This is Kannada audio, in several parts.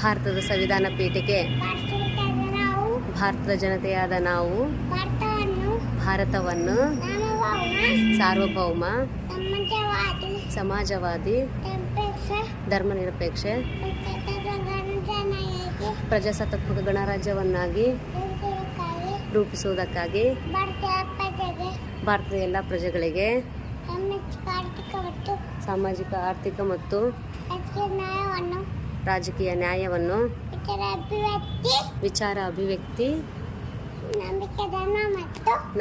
ಭಾರತದ ಸಂವಿಧಾನ ಪೀಠಕ್ಕೆ ಭಾರತದ ಜನತೆಯಾದ ನಾವು ಭಾರತವನ್ನು ಸಾರ್ವಭೌಮ, ಸಮಾಜವಾದಿ, ಧರ್ಮನಿರಪೇಕ್ಷ, ಪ್ರಜಾಸತ್ತಾತ್ಮಕ ಗಣರಾಜ್ಯವನ್ನಾಗಿ ರೂಪಿಸುವುದಕ್ಕಾಗಿ ಭಾರತದ ಎಲ್ಲ ಪ್ರಜೆಗಳಿಗೆ ಸಾಮಾಜಿಕ, ಆರ್ಥಿಕ ಮತ್ತು ರಾಜಕೀಯ ನ್ಯಾಯವನ್ನು, ವಿಚಾರ ಅಭಿವ್ಯಕ್ತಿ,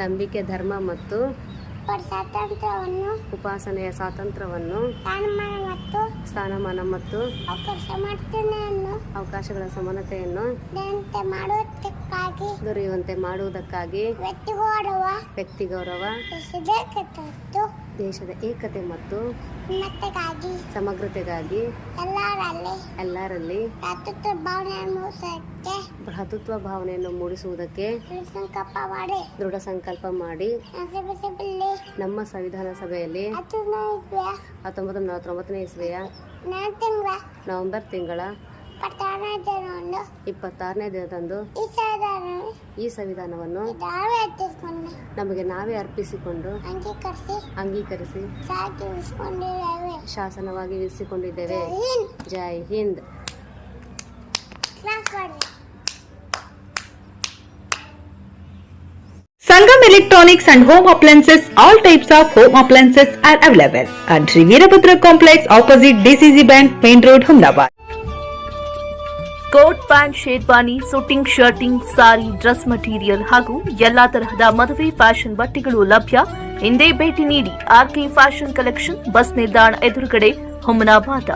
ನಂಬಿಕೆ, ಧರ್ಮ ಮತ್ತು ಉಪಾಸನೆಯ ಸ್ವಾತಂತ್ರ್ಯವನ್ನು, ಸ್ಥಾನಮಾನ ಮತ್ತು ಅವಕಾಶಗಳ ಸಮಾನತೆಯನ್ನು ದೊರೆಯುವಂತೆ ಮಾಡುವುದಕ್ಕಾಗಿ ವ್ಯಕ್ತಿ ಗೌರವ, ದೇಶದ ಏಕತೆ ಮತ್ತು ಸಮಗ್ರತೆಗಾಗಿ ಎಲ್ಲರಲ್ಲಿ ಭ್ರಾತೃತ್ವ ಭಾವನೆಯನ್ನು ಮೂಡಿಸುವುದಕ್ಕೆ ದೃಢ ಸಂಕಲ್ಪ ಮಾಡಿ ನಮ್ಮ ಸಂವಿಧಾನ ಸಭೆಯಲ್ಲಿ 1949ನೇ ಇಸ್ವಿಯ ನವೆಂಬರ್ ತಿಂಗಳ 26ನೇ ದಿನದಂದು ಈ ಸಂವಿಧಾನವನ್ನು ನಮಗೆ ನಾವೇ ಅರ್ಪಿಸಿಕೊಂಡು ಅಂಗೀಕರಿಸಿ ಶಾಸನವಾಗಿ ಇರಿಸಿಕೊಂಡಿದ್ದೇವೆ. ಜೈ Hind. Sangam Electronics and Home Appliances. All types of home appliances are available at Sri Veerabhadra Complex opposite DCC Bank, Main Road, Ahmedabad. Coat pant, sherwani, suiting, shirting, sari, dress material ಹಾಗೂ ಎಲ್ಲಾ ತರಹದ ಮದುವೆ ಫ್ಯಾಷನ್ ಬಟ್ಟೆಗಳು ಲಭ್ಯ. ಹಿಂದೆ ಭೇಟಿ ನೀಡಿ. ಆರ್ಕೆ ಫ್ಯಾಷನ್ ಕಲೆಕ್ಷನ್, ಬಸ್ ನಿಲ್ದಾಣ ಎದುರುಗಡೆ, ಹುಮನಾಬಾದ.